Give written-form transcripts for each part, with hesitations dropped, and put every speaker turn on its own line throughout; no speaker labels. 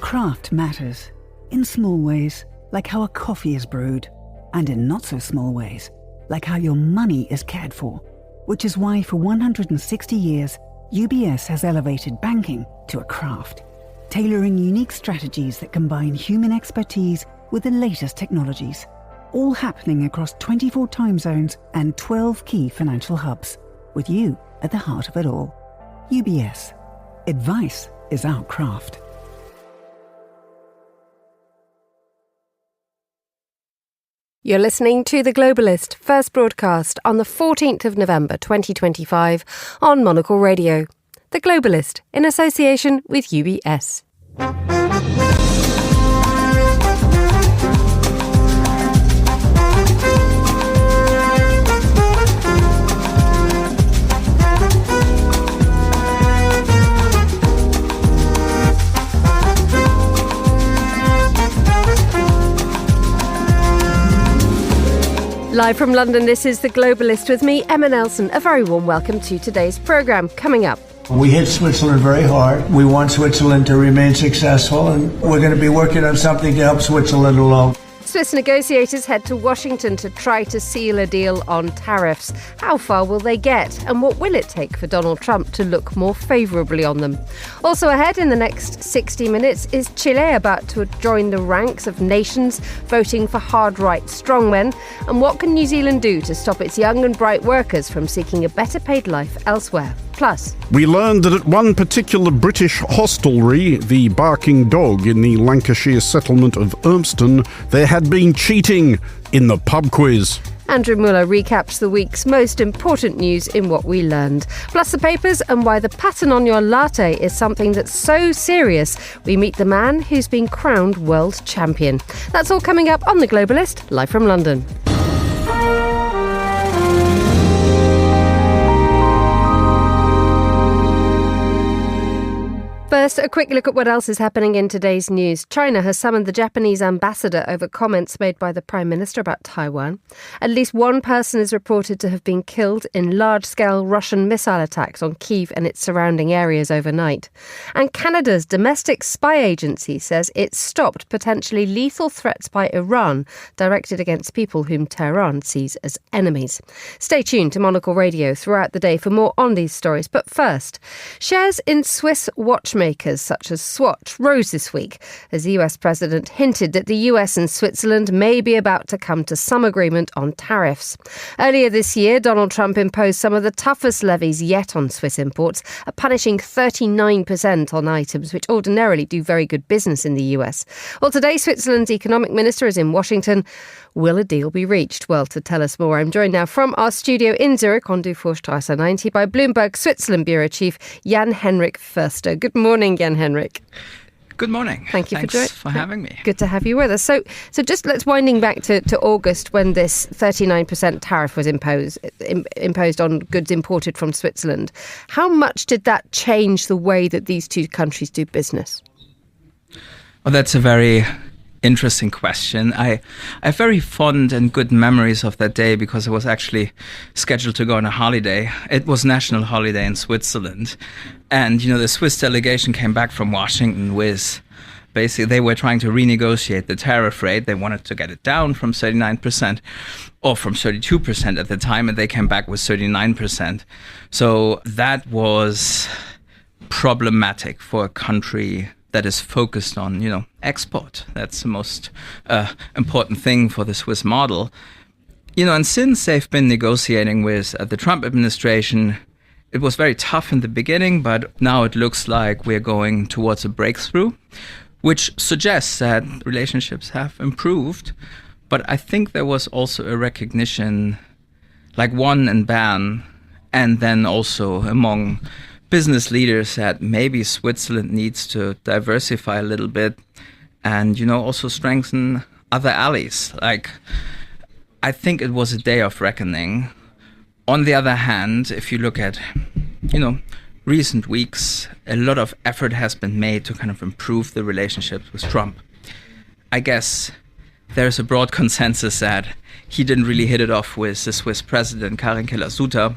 Craft matters. In small ways, like how a coffee is brewed. And in not so small ways, like how your money is cared for. Which is why for 160 years, UBS has elevated banking to a craft. Tailoring unique strategies that combine human expertise with the latest technologies. All happening across 24 time zones and 12 key financial hubs. With you at the heart of it all. UBS. Advice is our craft.
You're listening to The Globalist, first broadcast on the 14th of November 2025 on Monocle Radio. The Globalist, in association with UBS. Live from London, this is The Globalist with me, Emma Nelson. A very warm welcome to today's programme. Coming up.
We hit Switzerland very hard. We want Switzerland to remain successful, and we're going to be working on something to help Switzerland along.
Swiss negotiators head to Washington to try to seal a deal on tariffs. How far will they get? And what will it take for Donald Trump to look more favourably on them? Also ahead in the next 60 minutes, is Chile about to join the ranks of nations voting for hard right strongmen? And what can New Zealand do to stop its young and bright workers from seeking a better paid life elsewhere? Plus,
we learned that at one particular British hostelry, the Barking Dog in the Lancashire settlement of Urmston, there had been cheating in the pub quiz.
Andrew Muller recaps the week's most important news in What We Learned. Plus the papers and why the pattern on your latte is something that's so serious. We meet the man who's been crowned world champion. That's all coming up on The Globalist, live from London. First, a quick look at what else is happening in today's news. China has summoned the Japanese ambassador over comments made by the Prime Minister about Taiwan. At least one person is reported to have been killed in large-scale Russian missile attacks on Kyiv and its surrounding areas overnight. And Canada's domestic spy agency says it stopped potentially lethal threats by Iran directed against people whom Tehran sees as enemies. Stay tuned to Monocle Radio throughout the day for more on these stories. But first, shares in Swiss watchmakers such as Swatch rose this week as the US president hinted that the US and Switzerland may be about to come to some agreement on tariffs. Earlier this year, Donald Trump imposed some of the toughest levies yet on Swiss imports, a punishing 39% on items which ordinarily do very good business in the US. Well, today Switzerland's economic minister is in Washington. Will a deal be reached? Well, to tell us more, I'm joined now from our studio in Zurich on Dufourstrasse 90 by Bloomberg Switzerland Bureau Chief Jan-Henrik Förster. Good morning, Jan-Henrik.
Good morning.
Thank you
Thanks for having me.
Good to have you with us. So just let's winding back to August when this 39% tariff was imposed on goods imported from Switzerland. How much did that change the way that these two countries do business?
Well, that's a very interesting question. I have very fond and good memories of that day because I was actually scheduled to go on a holiday. It was national holiday in Switzerland. And, the Swiss delegation came back from Washington with basically they were trying to renegotiate the tariff rate. They wanted to get it down from 39% or from 32% at the time, and they came back with 39%. So that was problematic for a country that is focused on, export. That's the most important thing for the Swiss model. And since they've been negotiating with the Trump administration, it was very tough in the beginning, but now it looks like we're going towards a breakthrough, which suggests that relationships have improved. But I think there was also a recognition, like one in Bern, and then also among business leaders, that maybe Switzerland needs to diversify a little bit and, also strengthen other allies. I think it was a day of reckoning. On the other hand, if you look at, recent weeks, a lot of effort has been made to kind of improve the relationships with Trump. I guess there's a broad consensus that he didn't really hit it off with the Swiss president, Karin Keller-Sutter.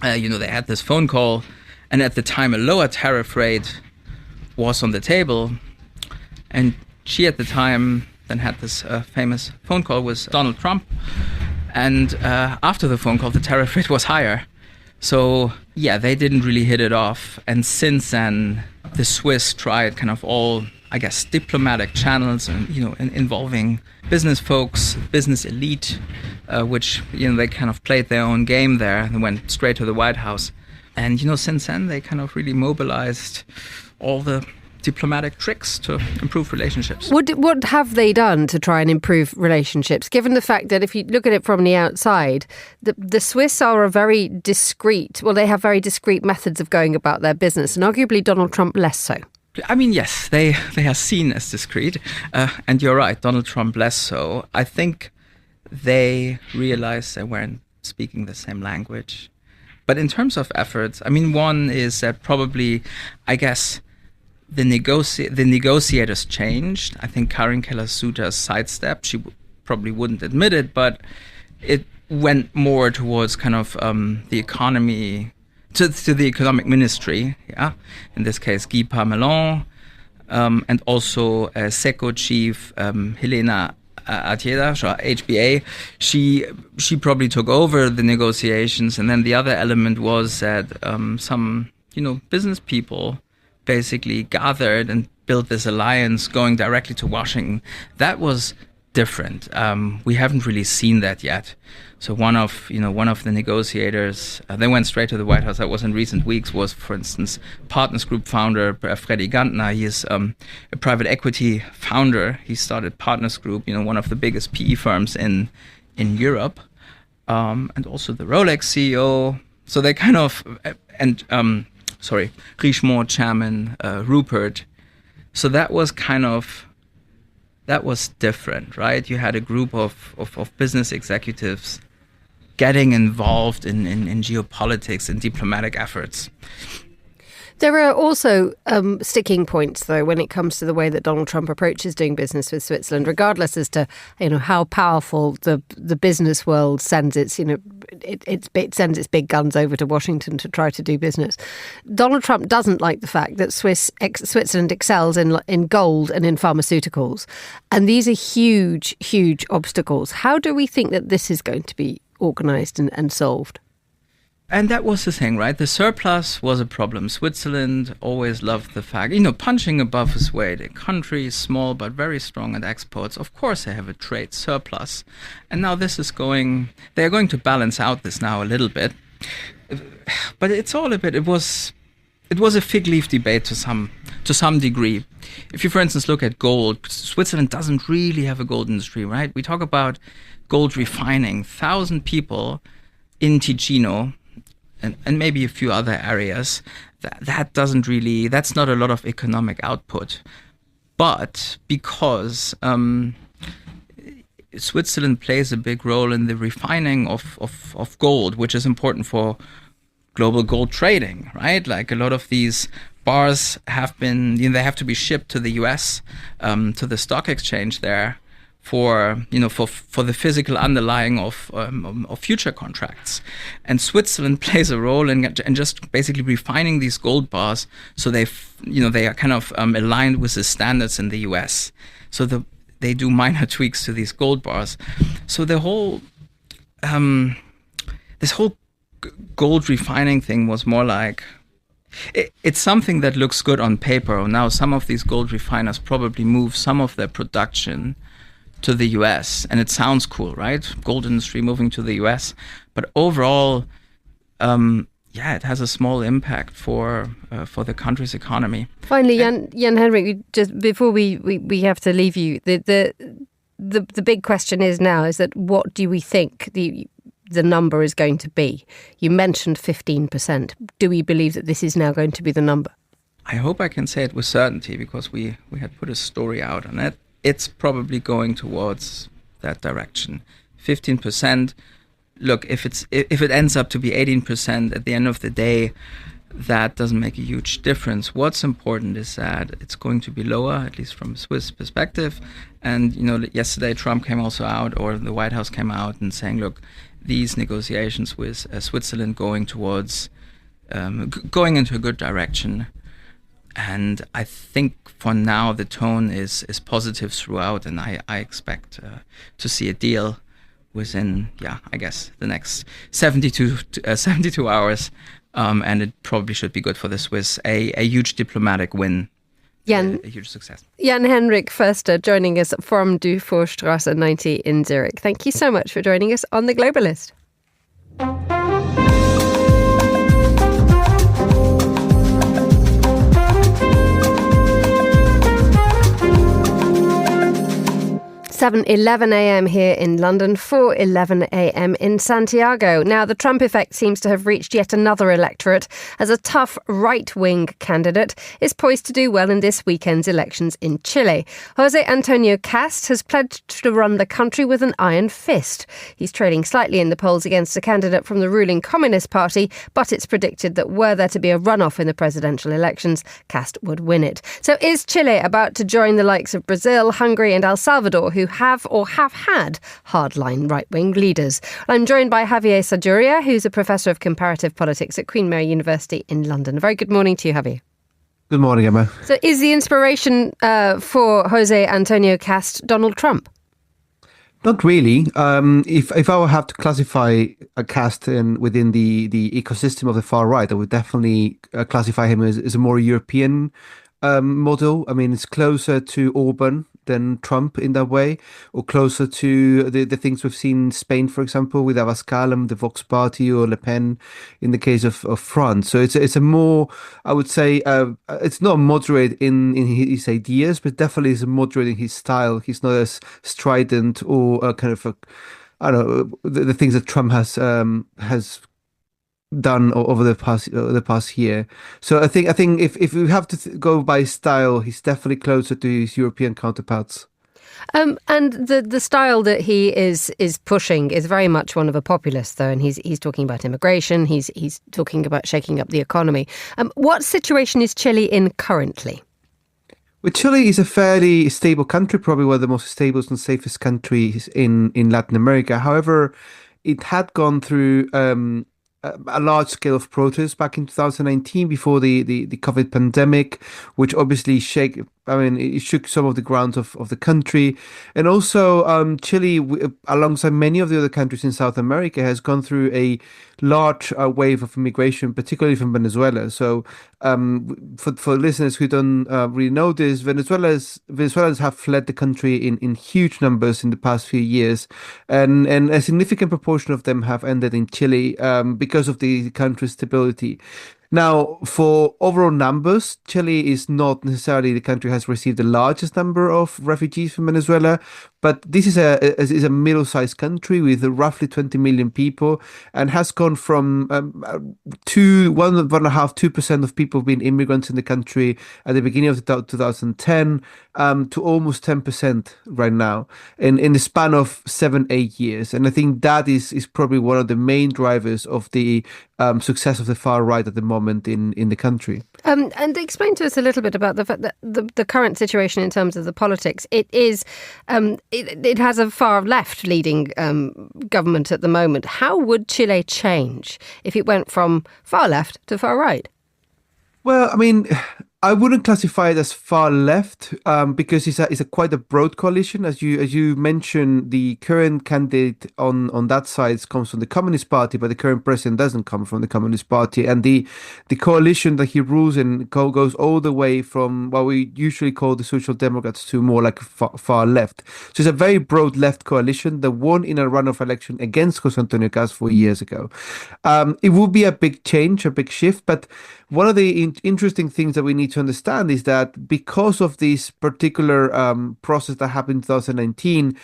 They had this phone call, and at the time a lower tariff rate was on the table. And she at the time then had this famous phone call with Donald Trump. And after the phone call, the tariff rate was higher. So, yeah, they didn't really hit it off. And since then, the Swiss tried kind of all, I guess, diplomatic channels and, involving business folks, business elite, which, they kind of played their own game there and went straight to the White House. And, since then, they kind of really mobilized all the diplomatic tricks to improve relationships.
What have they done to try and improve relationships, given the fact that if you look at it from the outside, the Swiss are a very discreet, they have very discreet methods of going about their business, and arguably Donald Trump less so.
I mean, yes, they are seen as discreet, and you're right, Donald Trump less so. I think they realized they weren't speaking the same language. But in terms of efforts, I mean, one is that probably, I guess, the negotiators changed. I think Karin Keller-Sutter sidestepped. She probably wouldn't admit it, but it went more towards kind of the economy, to the economic ministry. Yeah, in this case, Guy Parmelin, and also SECO chief Helena Atieda, HBA. She probably took over the negotiations, and then the other element was that some business people basically gathered and built this alliance going directly to Washington. That was different. We haven't really seen that yet. So one of the negotiators, they went straight to the White House. That was in recent weeks. Was, for instance, Partners Group founder Freddy Gantner. He is a private equity founder. He started Partners Group, one of the biggest PE firms in Europe, and also the Rolex CEO. So they kind of Richemont chairman Rupert. So that was different, right? You had a group of business executives getting involved in geopolitics and diplomatic efforts.
There are also sticking points, though, when it comes to the way that Donald Trump approaches doing business with Switzerland, regardless as to how powerful the business world sends its sends its big guns over to Washington to try to do business. Donald Trump doesn't like the fact that Switzerland excels in gold and in pharmaceuticals, and these are huge, huge obstacles. How do we think that this is going to be organised and solved?
And that was the thing, right? The surplus was a problem. Switzerland always loved the fact, punching above its weight. A country is small but very strong at exports. Of course, they have a trade surplus. And now they're going to balance out this now a little bit. But it's all a bit, it was a fig leaf debate to some degree. If you, for instance, look at gold, Switzerland doesn't really have a gold industry, right? We talk about gold refining, 1,000 people in Ticino, and maybe a few other areas. That's not a lot of economic output. But because Switzerland plays a big role in the refining of gold, which is important for global gold trading, right? Like a lot of these bars they have to be shipped to the US, to the stock exchange there, for the physical underlying of future contracts. And Switzerland plays a role in just basically refining these gold bars so they are kind of aligned with the standards in the US. So they do minor tweaks to these gold bars. So the whole this whole gold refining thing was more like it's something that looks good on paper. Now some of these gold refiners probably move some of their production to the US, and it sounds cool, right? Gold industry moving to the US, but overall, it has a small impact for the country's economy.
Finally, Jan Henrik, just before we have to leave you, the big question is that what do we think the number is going to be? You mentioned 15%. Do we believe that this is now going to be the number?
I hope I can say it with certainty because we had put a story out on it. It's probably going towards that direction. 15%. Look, if it ends up to be 18% at the end of the day, that doesn't make a huge difference. What's important is that it's going to be lower, at least from a Swiss perspective. And yesterday Trump came also out, or the White House came out and saying, look, these negotiations with Switzerland going into a good direction. And I think for now the tone is positive throughout, and I expect to see a deal within, I guess, the next 72 hours. And it probably should be good for the Swiss. A huge diplomatic win. A huge success.
Jan-Henrik Förster joining us from Dufourstrasse 90 in Zurich. Thank you so much for joining us on The Globalist. (7:11 a.m. here in London, 4:11 a.m. in Santiago. Now, the Trump effect seems to have reached yet another electorate as a tough right-wing candidate is poised to do well in this weekend's elections in Chile. Jose Antonio Cast has pledged to run the country with an iron fist. He's trailing slightly in the polls against a candidate from the ruling Communist Party, but it's predicted that were there to be a runoff in the presidential elections, Cast would win it. So is Chile about to join the likes of Brazil, Hungary and El Salvador, who have had hardline right-wing leaders? I'm joined by Javier Sajuria, who's a professor of comparative politics at Queen Mary University in London. Very good morning to you, Javier.
Good morning, Emma.
So is the inspiration for Jose Antonio Cast Donald Trump?
Not really. If I would have to classify a Cast within the ecosystem of the far right, I would definitely classify him as a more European model. I mean, it's closer to Orban than Trump in that way, or closer to the things we've seen in Spain, for example, with Abascal and the Vox Party, or Le Pen in the case of France. So it's a more, I would say, it's not moderate in his ideas, but definitely is moderate in his style. He's not as strident or kind of, I don't know, the things that Trump has done over the past year. So I think if we have to go by style, he's definitely closer to his European counterparts.
And the style that he is pushing is very much one of a populist, though, and he's talking about immigration. He's talking about shaking up the economy. What situation is Chile in currently?
Well, Chile is a fairly stable country, probably one of the most stable and safest countries in Latin America. However, it had gone through a large scale of protests back in 2019 before the COVID pandemic, which obviously it shook some of the grounds of the country. And also Chile, alongside many of the other countries in South America, has gone through a large wave of immigration, particularly from Venezuela. So for listeners who don't really know this, Venezuelans have fled the country in huge numbers in the past few years, and a significant proportion of them have ended in Chile because of the country's stability. Now, for overall numbers, Chile is not necessarily the country has received the largest number of refugees from Venezuela, but this is a middle-sized country with roughly 20 million people, and has gone from 2% of people being immigrants in the country at the beginning of 2010 to almost 10% right now in the span of 7-8 years. And I think that is probably one of the main drivers of the success of the far right at the moment in the country.
And explain to us a little bit about the fact that the current situation in terms of the politics. It is it has a far left leading government at the moment. How would Chile change if it went from far left to far right?
Well, I mean, I wouldn't classify it as far left because it's a quite a broad coalition. As you mentioned, the current candidate on that side comes from the Communist Party, but the current president doesn't come from the Communist Party. And the coalition that he rules in goes all the way from what we usually call the Social Democrats to more like far left. So it's a very broad left coalition that won in a runoff election against José Antonio Cast 4 years ago. It will be a big change, a big shift, but one of the interesting things that we need to understand is that because of this particular process that happened in 2019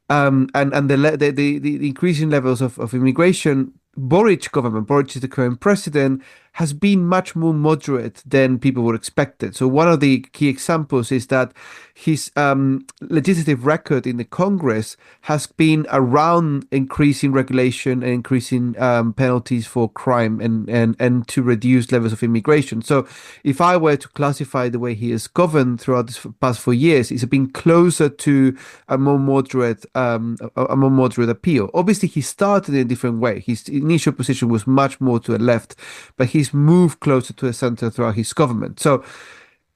and the increasing levels of immigration, Boric is the current president, has been much more moderate than people would expect it. So one of the key examples is that his legislative record in the Congress has been around increasing regulation and increasing penalties for crime and to reduce levels of immigration. So if I were to classify the way he has governed throughout this past 4 years, it's been closer to a more moderate appeal. Obviously, he started in a different way. His initial position was much more to the left, but he's moved closer to the center throughout his government. So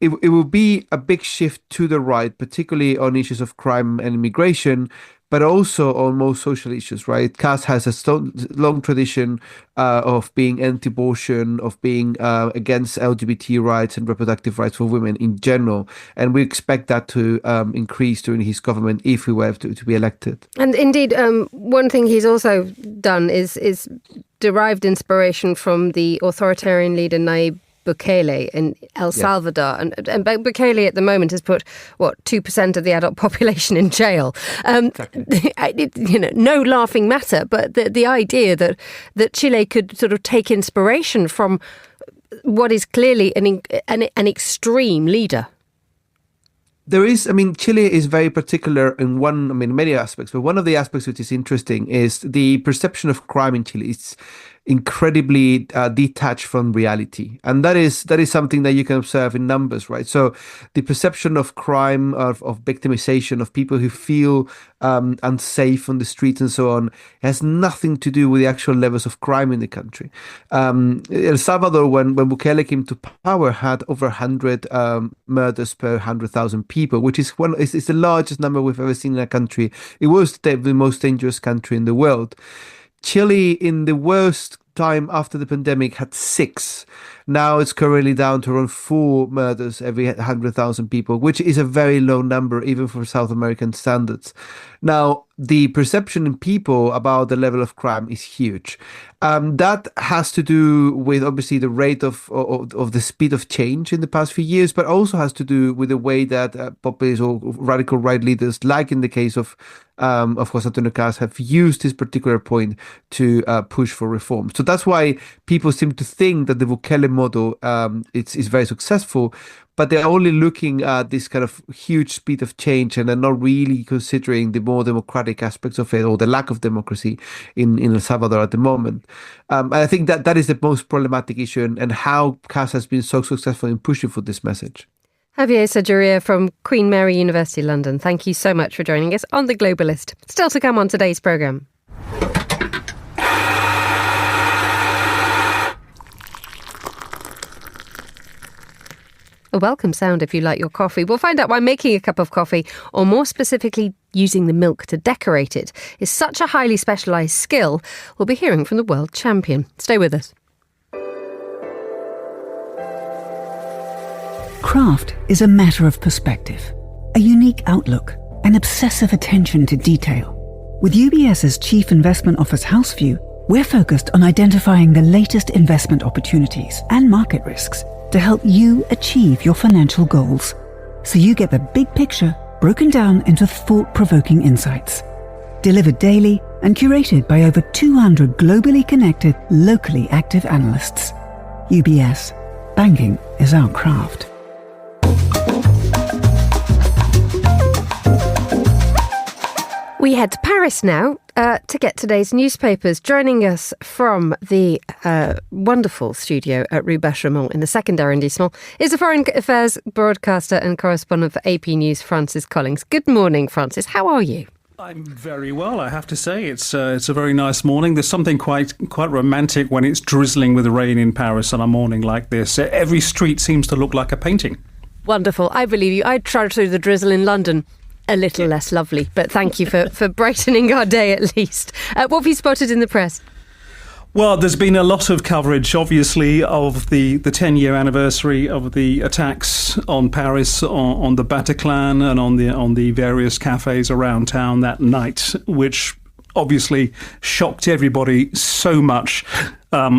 it will be a big shift to the right, particularly on issues of crime and immigration, but also on most social issues, right? CAS has a long tradition of being anti-abortion, of being against LGBT rights and reproductive rights for women in general. And we expect that to increase during his government if we were to be elected.
And indeed, one thing he's also done is derived inspiration from the authoritarian leader Nayib Bukele in El Salvador. And Bukele at the moment has put, 2% of the adult population in jail. Exactly. No laughing matter, but the idea that Chile could sort of take inspiration from what is clearly an extreme leader.
There is, Chile is very particular in many aspects, but one of the aspects which is interesting is the perception of crime in Chile. It's incredibly detached from reality. And that is something that you can observe in numbers, right? So the perception of crime, of victimization, of people who feel unsafe on the streets and so on, has nothing to do with the actual levels of crime in the country. El Salvador, when Bukele came to power, had over 100 murders per 100,000 people, which is it's the largest number we've ever seen in a country. It was the most dangerous country in the world. Chile, in the worst time after the pandemic, had 6. Now it's currently down to around 4 murders every 100,000 people, which is a very low number, even for South American standards. Now, the perception in people about the level of crime is huge. That has to do with, obviously, the rate of the speed of change in the past few years, but also has to do with the way that populist or radical right leaders, like in the case of course, Antonio Cas, have used this particular point to push for reform. So that's why people seem to think that the Bukele model is very successful, but they're only looking at this kind of huge speed of change, and they're not really considering the more democratic aspects of it, or the lack of democracy in El Salvador at the moment. And I think that is the most problematic issue, and how CAS has been so successful in pushing for this message.
Javier Sajuria from Queen Mary University London, thank you so much for joining us on The Globalist. Still to come on today's programme. A welcome sound if you like your coffee. We'll find out why making a cup of coffee, or more specifically using the milk to decorate it, is such a highly specialised skill. We'll be hearing from the world champion. Stay with us.
Craft is a matter of perspective, a unique outlook, an obsessive attention to detail. With UBS's Chief Investment Office House View, we're focused on identifying the latest investment opportunities and market risks to help you achieve your financial goals, so you get the big picture broken down into thought-provoking insights. Delivered daily and curated by over 200 globally connected, locally active analysts. UBS. Banking is our craft.
We head to Paris now to get today's newspapers. Joining us from the wonderful studio at Rue Bachaumont in the 2nd arrondissement is the foreign affairs broadcaster and correspondent for AP News, Francis Collings. Good morning, Francis. How are you?
I'm very well, I have to say. It's a very nice morning. There's something quite romantic when it's drizzling with rain in Paris on a morning like this. Every street seems to look like a painting.
Wonderful. I believe you. I'd trudge through the drizzle in London. A little less lovely, but thank you for brightening our day at least. What have you spotted in the press?
Well, there's been a lot of coverage, obviously, of the 10-year anniversary of the attacks on Paris, on the Bataclan, and on the various cafes around town that night, which obviously shocked everybody so much.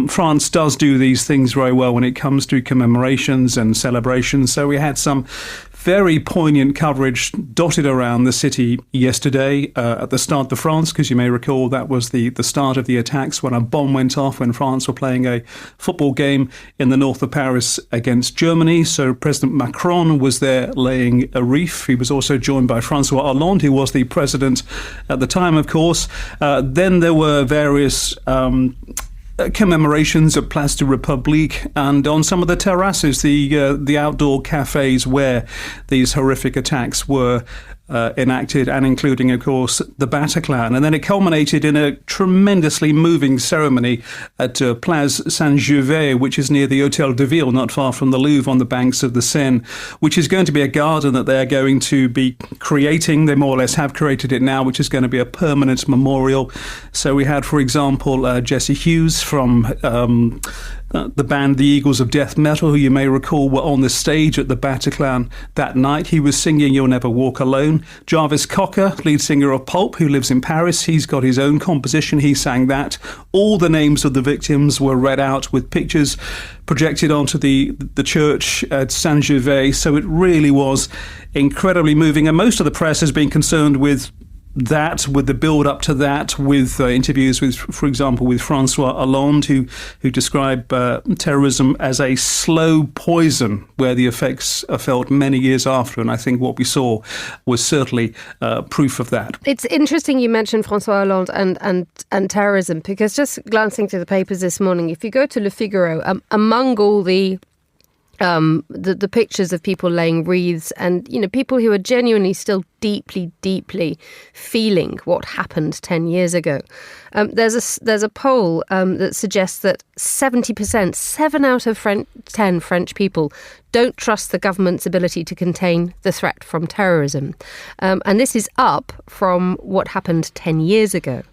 France does do these things very well when it comes to commemorations and celebrations. So we had some very poignant coverage dotted around the city yesterday at the Stade de France, because you may recall that was the start of the attacks when a bomb went off when France were playing a football game in the north of Paris against Germany. So President Macron was there laying a wreath. He was also joined by François Hollande, who was the president at the time, of course. Then there were various commemorations at Place de République and on some of the terraces, the outdoor cafes where these horrific attacks were enacted, and including, of course, the Bataclan. And then it culminated in a tremendously moving ceremony at Place Saint-Gervais, which is near the Hôtel de Ville, not far from the Louvre, on the banks of the Seine, which is going to be a garden that they're going to be creating. They more or less have created it now, which is going to be a permanent memorial. So we had, for example, Jesse Hughes from the band The Eagles of Death Metal, who you may recall were on the stage at the Bataclan that night. He was singing You'll Never Walk Alone. Jarvis Cocker, lead singer of Pulp, who lives in Paris, he's got his own composition. He sang that. All the names of the victims were read out with pictures projected onto the church at Saint-Gervais. So it really was incredibly moving. And most of the press has been concerned with that, with the build up to that, with interviews with, for example, with Francois Hollande, who described terrorism as a slow poison, where the effects are felt many years after. And I think what we saw was certainly proof of that.
It's interesting you mentioned Francois Hollande and terrorism, because just glancing through the papers this morning, if you go to Le Figaro, among all the pictures of people laying wreaths and, people who are genuinely still deeply, deeply feeling what happened 10 years ago. There's a poll that suggests that 70%, 7 out of 10 French people don't trust the government's ability to contain the threat from terrorism. And this is up from what happened 10 years ago,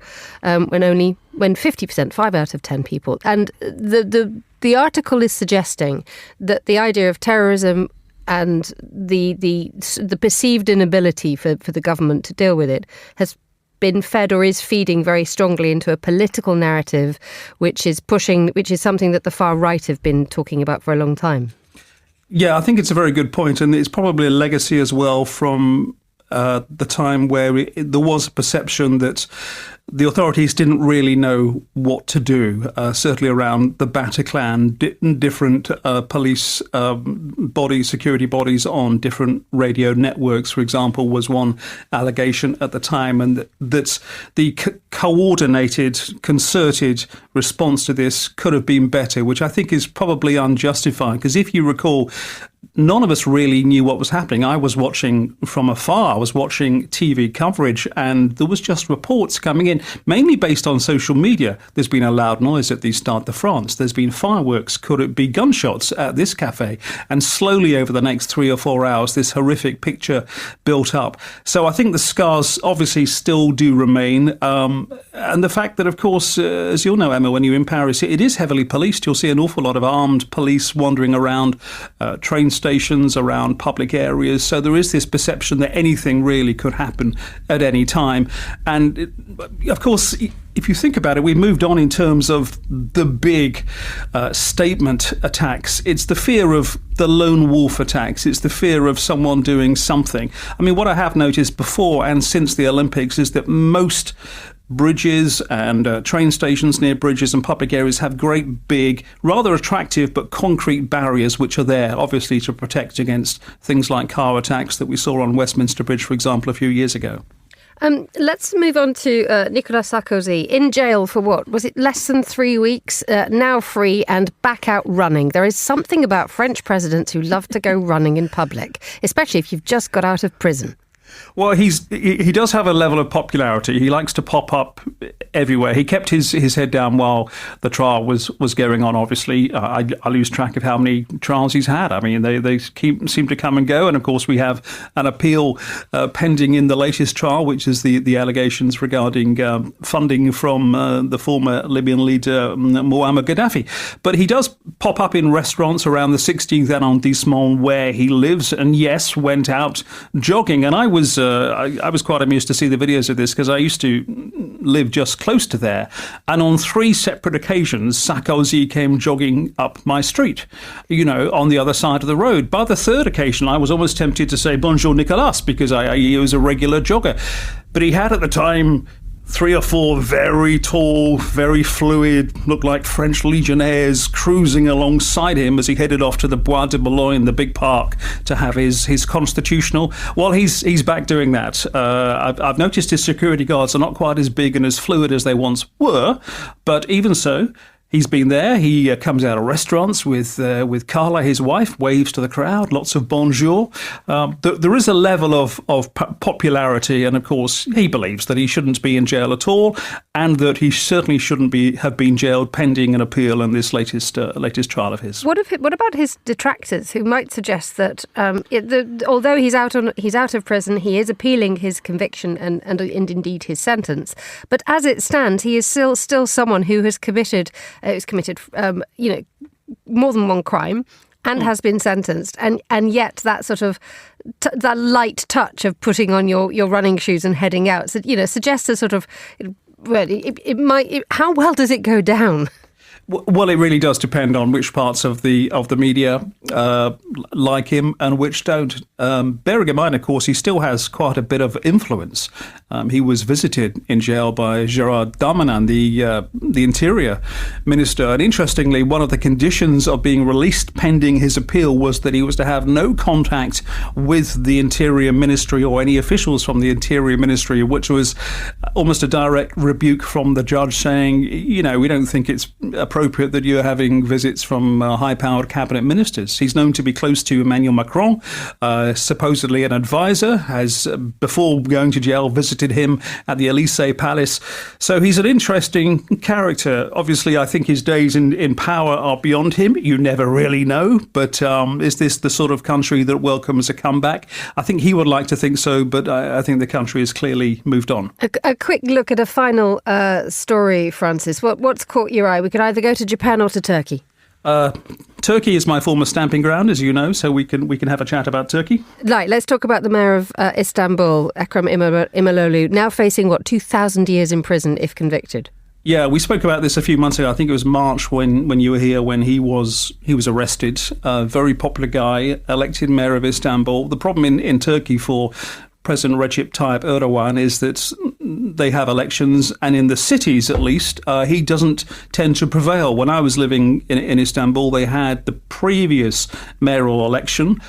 when 50%, 5 out of 10 people. And the article is suggesting that the idea of terrorism and the perceived inability for the government to deal with it has been fed or is feeding very strongly into a political narrative, which is something that the far right have been talking about for a long time.
Yeah, I think it's a very good point, and it's probably a legacy as well from the time where there was a perception that the authorities didn't really know what to do, certainly around the Bataclan. Different police bodies, security bodies on different radio networks, for example, was one allegation at the time, and that the coordinated, concerted response to this could have been better, which I think is probably unjustified, because if you recall, none of us really knew what was happening. I was watching from afar. I was watching TV coverage, and there was just reports coming in, mainly based on social media. There's been a loud noise at the Stade de France. There's been fireworks. Could it be gunshots at this cafe? And slowly over the next 3 or 4 hours, this horrific picture built up. So I think the scars obviously still do remain. And the fact that, of course, as you'll know, Emma, when you're in Paris, it is heavily policed. You'll see an awful lot of armed police wandering around train stations, around public areas. So there is this perception that anything really could happen at any time. And of course, if you think about it, we moved on in terms of the big statement attacks. It's the fear of the lone wolf attacks. It's the fear of someone doing something. I mean, what I have noticed before and since the Olympics is that most bridges and train stations near bridges and public areas have great big, rather attractive but concrete barriers which are there, obviously, to protect against things like car attacks that we saw on Westminster Bridge, for example, a few years ago.
Let's move on to Nicolas Sarkozy, in jail for what? Was it less than 3 weeks, now free and back out running? There is something about French presidents who love to go running in public, especially if you've just got out of prison.
Well, he does have a level of popularity. He likes to pop up everywhere. He kept his head down while the trial was going on, obviously. I lose track of how many trials he's had. I mean, they seem to come and go. And, of course, we have an appeal pending in the latest trial, which is the allegations regarding funding from the former Libyan leader, Muammar Gaddafi. But he does pop up in restaurants around the 16th arrondissement where he lives, and, yes, went out jogging. And I was quite amused to see the videos of this, because I used to live just close to there. And on 3 separate occasions, Sarkozy came jogging up my street, on the other side of the road. By the 3rd occasion, I was almost tempted to say, Bonjour, Nicolas, because he was a regular jogger. But he had at the time 3 or 4 very tall, very fluid, looked like French legionnaires cruising alongside him as he headed off to the Bois de Boulogne, the big park, to have his constitutional. Well, he's back doing that. I've noticed his security guards are not quite as big and as fluid as they once were, but even so, He's been there. He comes out of restaurants with Carla, his wife, waves to the crowd, lots of bonjour. There is a level of popularity, and of course, he believes that he shouldn't be in jail at all, and that he certainly shouldn't have been jailed pending an appeal in this latest trial of his. What
about his detractors, who might suggest that although he's out of prison, he is appealing his conviction and indeed his sentence, but as it stands, he is still someone who has committed more than one crime and has been sentenced, and yet that sort of that light touch of putting on your running shoes and heading out, suggests a sort of how well does it go down?
Well, it really does depend on which parts of the media like him and which don't. Bearing in mind, of course, he still has quite a bit of influence. He was visited in jail by Gérald Darmanin, the Interior Minister. And interestingly, one of the conditions of being released pending his appeal was that he was to have no contact with the Interior Ministry or any officials from the Interior Ministry, which was almost a direct rebuke from the judge saying, we don't think it's appropriate that you're having visits from high-powered cabinet ministers. He's known to be close to Emmanuel Macron, supposedly an advisor, has, before going to jail, visited him at the Élysée Palace. So he's an interesting character. Obviously, I think his days in power are beyond him. You never really know. But is this the sort of country that welcomes a comeback? I think he would like to think so, but I think the country has clearly moved on.
A quick look at a final story, Francis. What's caught your eye? We could either go to Japan or to Turkey.
Turkey is my former stamping ground, as you know, so we can have a chat about Turkey.
Right, let's talk about the mayor of Istanbul, Ekrem İmamoğlu, now facing 2,000 years in prison if convicted.
Yeah, we spoke about this a few months ago. I think it was March when you were here, when he was arrested. Very popular guy, elected mayor of Istanbul. The problem in Turkey for President Recep Tayyip Erdogan is that they have elections, and in the cities at least, he doesn't tend to prevail. When I was living in Istanbul, they had the previous mayoral election,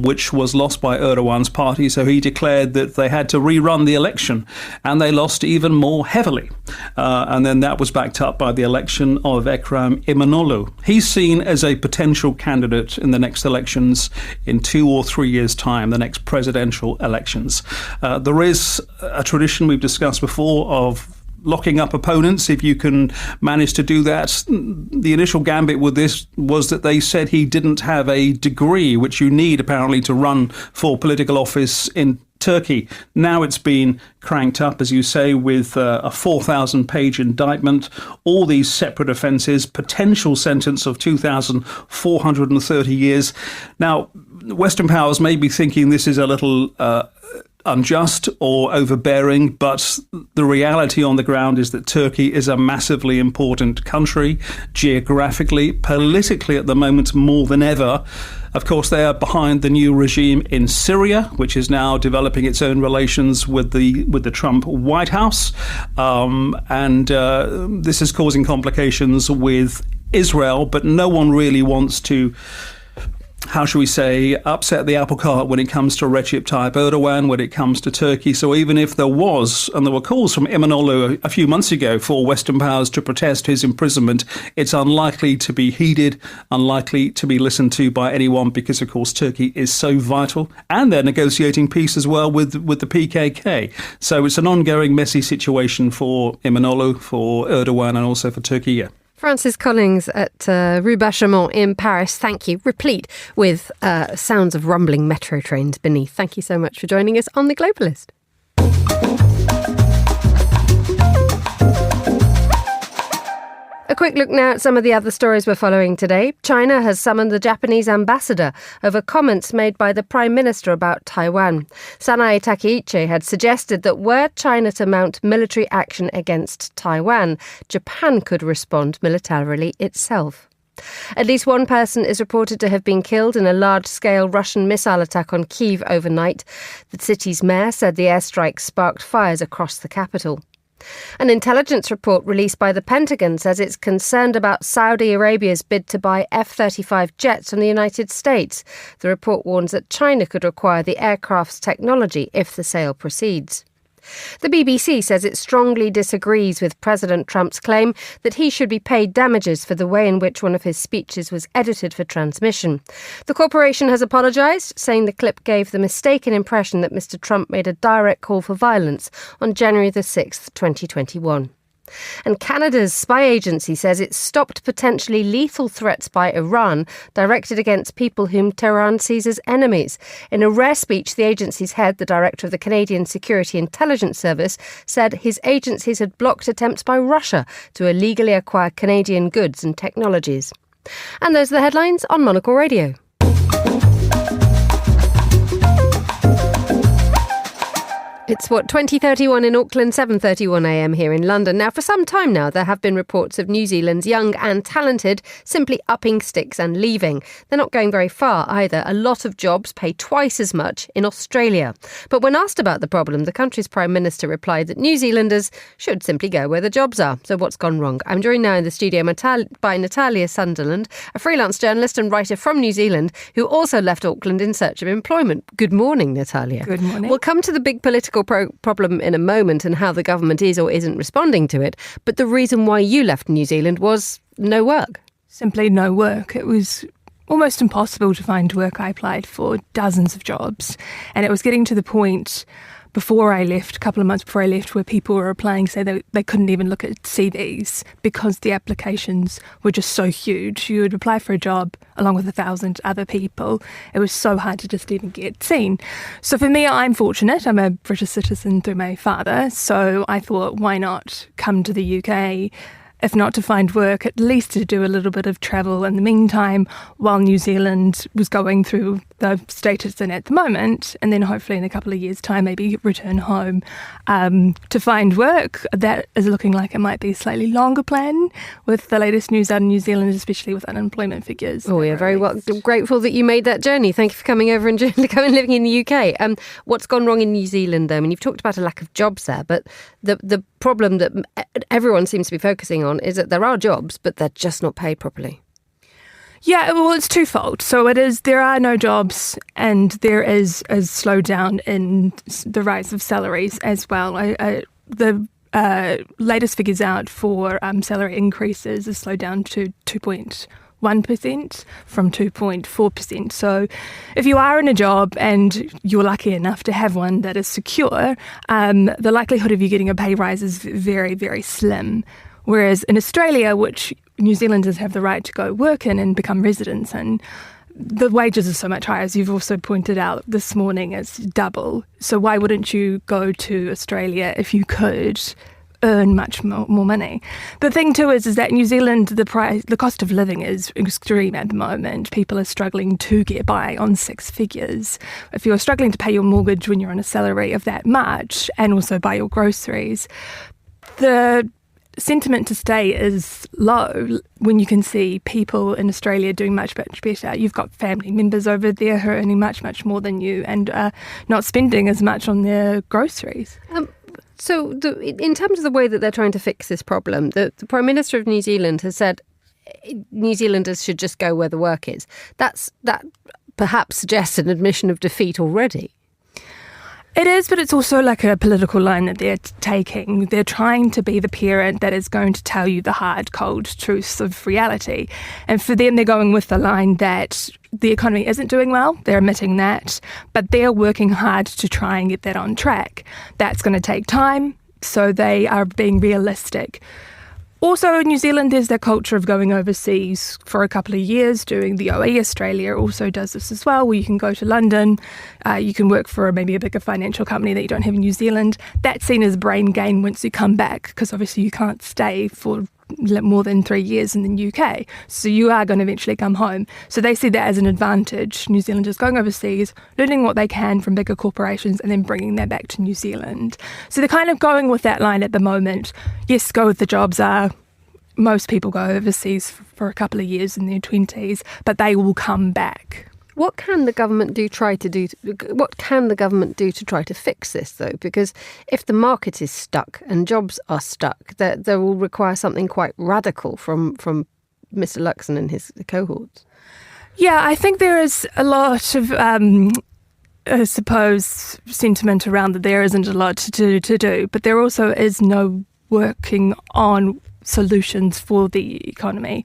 which was lost by Erdogan's party, so he declared that they had to rerun the election, and they lost even more heavily. And then that was backed up by the election of Ekrem İmamoğlu. He's seen as a potential candidate in the next elections in 2 or 3 years' time, the next presidential elections. There is a tradition we've discussed before of locking up opponents if you can manage to do that. The initial gambit with this was that they said he didn't have a degree, which you need apparently to run for political office in Turkey. Now it's been cranked up, as you say, with a 4,000-page indictment, all these separate offences, potential sentence of 2,430 years. Now, Western powers may be thinking this is a little unjust or overbearing, but the reality on the ground is that Turkey is a massively important country, geographically, politically at the moment more than ever. Of course, they are behind the new regime in Syria, which is now developing its own relations with the Trump White House, and this is causing complications with Israel, but no one really wants to, how shall we say, upset the apple cart when it comes to Recep Tayyip Erdogan, when it comes to Turkey. So even if there was, and there were calls from İmamoğlu a few months ago for Western powers to protest his imprisonment, it's unlikely to be heeded, unlikely to be listened to by anyone, because, of course, Turkey is so vital. And they're negotiating peace as well with the PKK. So it's an ongoing messy situation for İmamoğlu, for Erdogan, and also for Turkey, yeah.
Francis Collings at Rue Bachamont in Paris, thank you. Replete with sounds of rumbling metro trains beneath. Thank you so much for joining us on The Globalist. A quick look now at some of the other stories we're following today. China has summoned the Japanese ambassador over comments made by the Prime Minister about Taiwan. Sanae Takaichi had suggested that were China to mount military action against Taiwan, Japan could respond militarily itself. At least one person is reported to have been killed in a large-scale Russian missile attack on Kyiv overnight. The city's mayor said the airstrike sparked fires across the capital. An intelligence report released by the Pentagon says it's concerned about Saudi Arabia's bid to buy F-35 jets from the United States. The report warns that China could acquire the aircraft's technology if the sale proceeds. The BBC says it strongly disagrees with President Trump's claim that he should be paid damages for the way in which one of his speeches was edited for transmission. The corporation has apologised, saying the clip gave the mistaken impression that Mr. Trump made a direct call for violence on January the 6th, 2021. And Canada's spy agency says it stopped potentially lethal threats by Iran directed against people whom Tehran sees as enemies. In a rare speech, the agency's head, the director of the Canadian Security Intelligence Service, said his agencies had blocked attempts by Russia to illegally acquire Canadian goods and technologies. And those are the headlines on Monocle Radio. It's 20:31 in Auckland, 7:31 a.m. here in London. Now, for some time now, there have been reports of New Zealand's young and talented simply upping sticks and leaving. They're not going very far either. A lot of jobs pay twice as much in Australia. But when asked about the problem, the country's Prime Minister replied that New Zealanders should simply go where the jobs are. So what's gone wrong? I'm joined now in the studio by Natalia Sunderland, a freelance journalist and writer from New Zealand who also left Auckland in search of employment. Good morning, Natalia.
Good morning.
We'll come to the big political problem in a moment and how the government is or isn't responding to it. But the reason why you left New Zealand was no work.
Simply no work. It was almost impossible to find work. I applied for dozens of jobs, and it was getting to the point before I left, a couple of months before I left, where people were applying, say they couldn't even look at CVs because the applications were just so huge. You would apply for a job along with 1,000 other people. It was so hard to just even get seen. So for me, I'm fortunate. I'm a British citizen through my father. So I thought, why not come to the UK? If not to find work, at least to do a little bit of travel in the meantime while New Zealand was going through the state it's in at the moment, and then hopefully in a couple of years' time maybe return home to find work. That is looking like it might be a slightly longer plan with the latest news out in New Zealand, especially with unemployment figures.
Oh, we're very grateful that you made that journey. Thank you for coming over and living in the UK. What's gone wrong in New Zealand, though? I mean, you've talked about a lack of jobs there, but the problem that everyone seems to be focusing on is that there are jobs, but they're just not paid properly.
Yeah, well, it's twofold. So there are no jobs, and there is a slowdown in the rise of salaries as well. The latest figures out for salary increases is slowed down to 2.1% from 2.4%. So if you are in a job and you're lucky enough to have one that is secure, the likelihood of you getting a pay rise is very, very slim. Whereas in Australia, which New Zealanders have the right to go work in and become residents, and the wages are so much higher, as you've also pointed out this morning, it's double. So why wouldn't you go to Australia if you could earn much more money? The thing too is that New Zealand, the cost of living is extreme at the moment. People are struggling to get by on six figures. If you're struggling to pay your mortgage when you're on a salary of that much, and also buy your groceries, the sentiment to stay is low when you can see people in Australia doing much, much better. You've got family members over there who are earning much, much more than you and not spending as much on their groceries.
So in terms of the way that they're trying to fix this problem, the Prime Minister of New Zealand has said New Zealanders should just go where the work is. That perhaps suggests an admission of defeat already.
It is, but it's also like a political line that they're taking. They're trying to be the parent that is going to tell you the hard, cold truths of reality. And for them, they're going with the line that the economy isn't doing well. They're admitting that, but they're working hard to try and get that on track. That's going to take time, so they are being realistic. Also, in New Zealand, there's that culture of going overseas for a couple of years, doing the OE. Australia also does this as well, where you can go to London, you can work for maybe a bigger financial company that you don't have in New Zealand. That's seen as brain gain once you come back, because obviously you can't stay for more than 3 years in the UK. So you are going to eventually come home. So they see that as an advantage. New Zealanders going overseas, learning what they can from bigger corporations and then bringing that back to New Zealand. So they're kind of going with that line at the moment. Yes, go with the jobs are. Most people go overseas for a couple of years in their 20s, but they will come back.
What can the government do to try to fix this, though? Because if the market is stuck and jobs are stuck, there will require something quite radical from Mr. Luxon and his cohorts.
Yeah, I think there is a lot of I suppose, sentiment around that there isn't a lot to do, but there also is no working on solutions for the economy.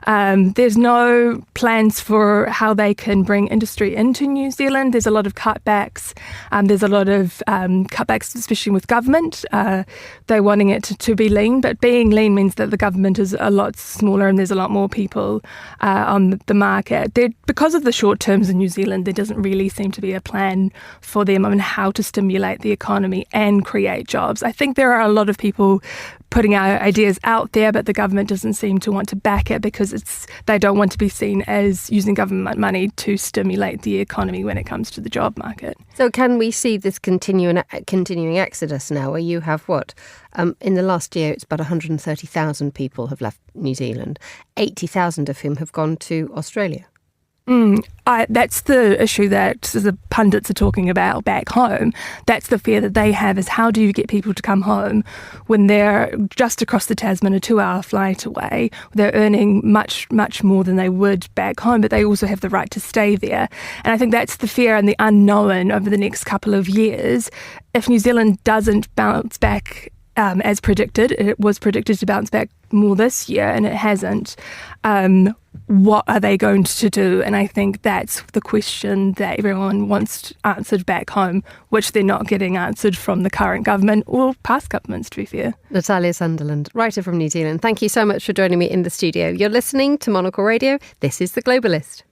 There's no plans for how they can bring industry into New Zealand. There's a lot of cutbacks. There's a lot of cutbacks, especially with government. They're wanting it to be lean, but being lean means that the government is a lot smaller and there's a lot more people on the market. Because of the short terms in New Zealand, there doesn't really seem to be a plan for them on how to stimulate the economy and create jobs. I think there are a lot of people putting our ideas out there, but the government doesn't seem to want to back it because they don't want to be seen as using government money to stimulate the economy when it comes to the job market.
So can we see this continuing exodus now, where you have in the last year it's about 130,000 people have left New Zealand, 80,000 of whom have gone to Australia?
That's the issue that the pundits are talking about back home. That's the fear that they have, is how do you get people to come home when they're just across the Tasman, a 2-hour flight away. They're earning much, much more than they would back home, but they also have the right to stay there. And I think that's the fear and the unknown over the next couple of years. If New Zealand doesn't bounce back as predicted, it was predicted to bounce back more this year and it hasn't, what are they going to do? And I think that's the question that everyone wants answered back home, which they're not getting answered from the current government or past governments, to be fair.
Natalia Sunderland, writer from New Zealand, thank you so much for joining me in the studio. You're listening to Monocle Radio. This is The Globalist.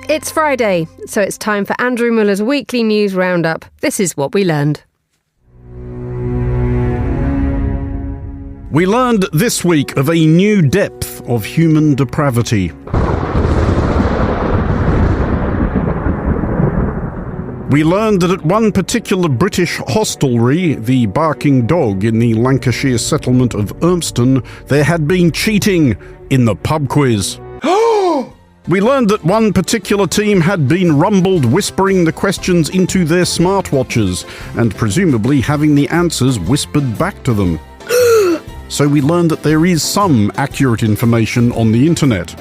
It's Friday, so it's time for Andrew Muller's weekly news roundup. This is what we learned.
We learned this week of a new depth of human depravity. We learned that at one particular British hostelry, the Barking Dog in the Lancashire settlement of Urbanism, there had been cheating in the pub quiz. We learned that one particular team had been rumbled whispering the questions into their smartwatches and presumably having the answers whispered back to them. So we learned that there is some accurate information on the internet.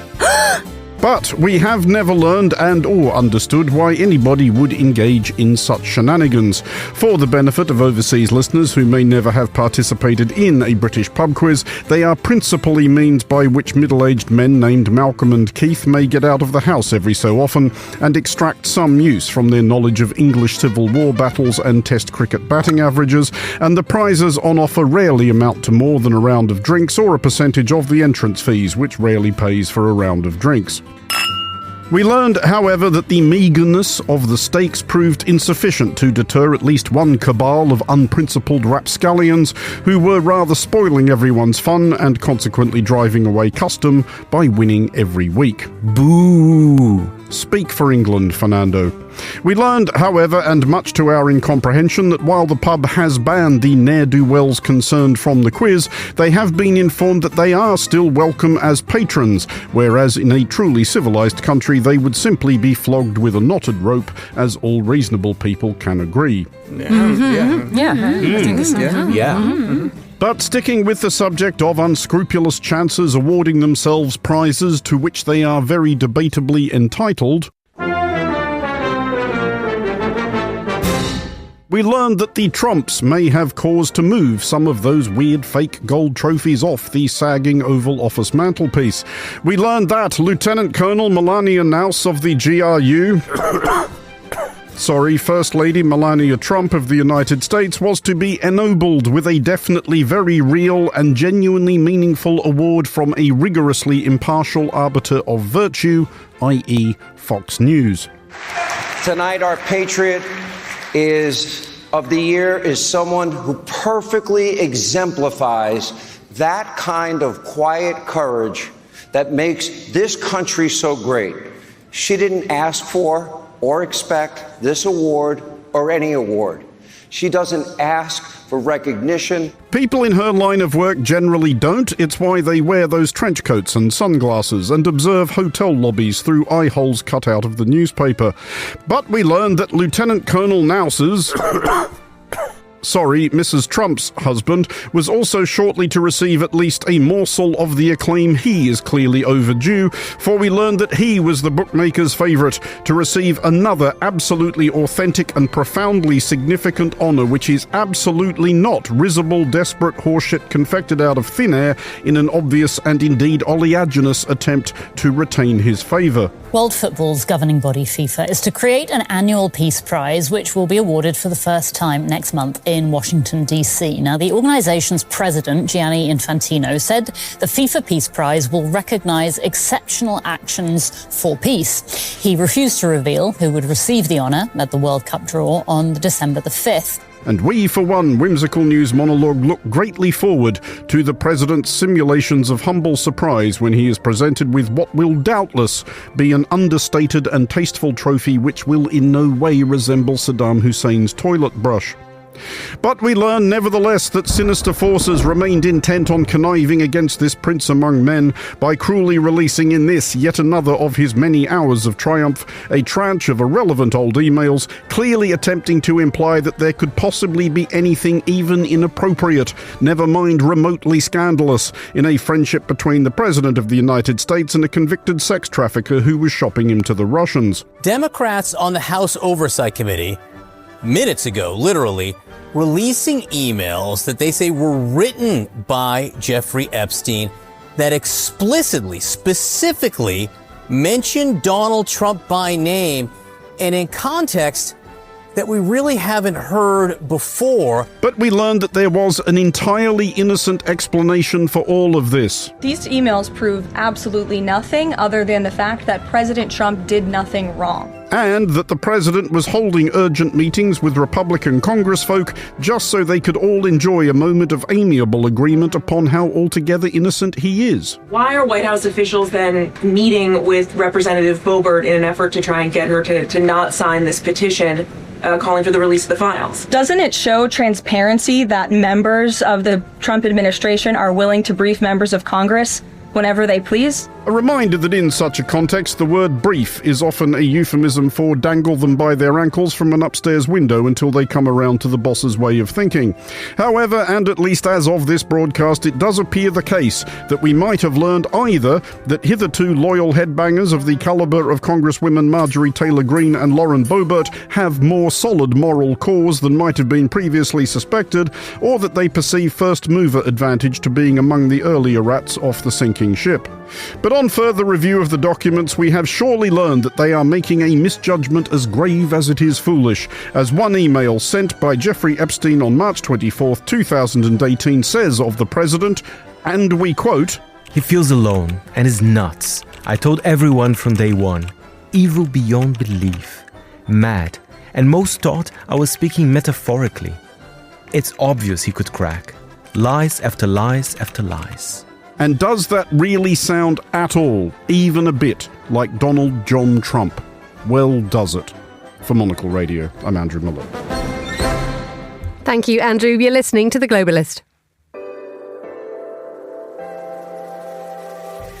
But we have never learned and or understood why anybody would engage in such shenanigans. For the benefit of overseas listeners who may never have participated in a British pub quiz, they are principally means by which middle-aged men named Malcolm and Keith may get out of the house every so often and extract some use from their knowledge of English Civil War battles and Test cricket batting averages, and the prizes on offer rarely amount to more than a round of drinks or a percentage of the entrance fees, which rarely pays for a round of drinks. We learned, however, that the meagreness of the stakes proved insufficient to deter at least one cabal of unprincipled rapscallions who were rather spoiling everyone's fun and consequently driving away custom by winning every week. Boo! Speak for England, Fernando. We learned, however, and much to our incomprehension, that while the pub has banned the ne'er-do-wells concerned from the quiz, they have been informed that they are still welcome as patrons, whereas in a truly civilised country they would simply be flogged with a knotted rope, as all reasonable people can agree. But sticking with the subject of unscrupulous chances awarding themselves prizes to which they are very debatably entitled, we learned that the Trumps may have cause to move some of those weird fake gold trophies off the sagging Oval Office mantelpiece. We learned that Lieutenant Colonel Melania Knauss of the GRU... First Lady Melania Trump of the United States was to be ennobled with a definitely very real and genuinely meaningful award from a rigorously impartial arbiter of virtue, i.e. Fox News.
Tonight, our patriot of the year is someone who perfectly exemplifies that kind of quiet courage that makes this country so great. She didn't ask for or expect this award or any award. She doesn't ask for recognition.
People in her line of work generally don't. It's why they wear those trench coats and sunglasses and observe hotel lobbies through eye holes cut out of the newspaper. But we learned that Lieutenant Colonel Naus's... Mrs. Trump's husband was also shortly to receive at least a morsel of the acclaim he is clearly overdue, for we learned that he was the bookmaker's favourite to receive another absolutely authentic and profoundly significant honour, which is absolutely not risible, desperate horseshit confected out of thin air in an obvious and indeed oleaginous attempt to retain his favour.
World Football's governing body, FIFA, is to create an annual peace prize which will be awarded for the first time next month in Washington, D.C. Now, the organisation's president, Gianni Infantino, said the FIFA Peace Prize will recognise exceptional actions for peace. He refused to reveal who would receive the honour at the World Cup draw on December the 5th.
And we, for one whimsical news monologue, look greatly forward to the president's simulations of humble surprise when he is presented with what will doubtless be an understated and tasteful trophy which will in no way resemble Saddam Hussein's toilet brush. But we learn, nevertheless, that sinister forces remained intent on conniving against this prince among men by cruelly releasing in this yet another of his many hours of triumph a tranche of irrelevant old emails, clearly attempting to imply that there could possibly be anything even inappropriate, never mind remotely scandalous, in a friendship between the President of the United States and a convicted sex trafficker who was shopping him to the Russians.
Democrats on the House Oversight Committee, minutes ago, literally, releasing emails that they say were written by Jeffrey Epstein that explicitly, specifically mentioned Donald Trump by name and in context that we really haven't heard before.
But we learned that there was an entirely innocent explanation for all of this.
These emails prove absolutely nothing other than the fact that President Trump did nothing wrong.
And that the president was holding urgent meetings with Republican congressfolk just so they could all enjoy a moment of amiable agreement upon how altogether innocent he is.
Why are White House officials then meeting with Representative Boebert in an effort to try and get her to not sign this petition calling for the release of the files?
Doesn't it show transparency that members of the Trump administration are willing to brief members of Congress whenever they please?
A reminder that in such a context, the word brief is often a euphemism for dangle them by their ankles from an upstairs window until they come around to the boss's way of thinking. However, and at least as of this broadcast, it does appear the case that we might have learned either that hitherto loyal headbangers of the caliber of Congresswomen Marjorie Taylor Greene and Lauren Boebert have more solid moral cause than might have been previously suspected, or that they perceive first mover advantage to being among the earlier rats off the sinking ship. But on further review of the documents, we have surely learned that they are making a misjudgment as grave as it is foolish, as one email sent by Jeffrey Epstein on March 24, 2018 says of the president, and we quote,
"He feels alone and is nuts. I told everyone from day one. Evil beyond belief. Mad. And most thought I was speaking metaphorically. It's obvious he could crack. Lies after lies after lies."
And does that really sound at all, even a bit, like Donald John Trump? Well, does it? For Monocle Radio, I'm Andrew Miller.
Thank you, Andrew. You're listening to The Globalist.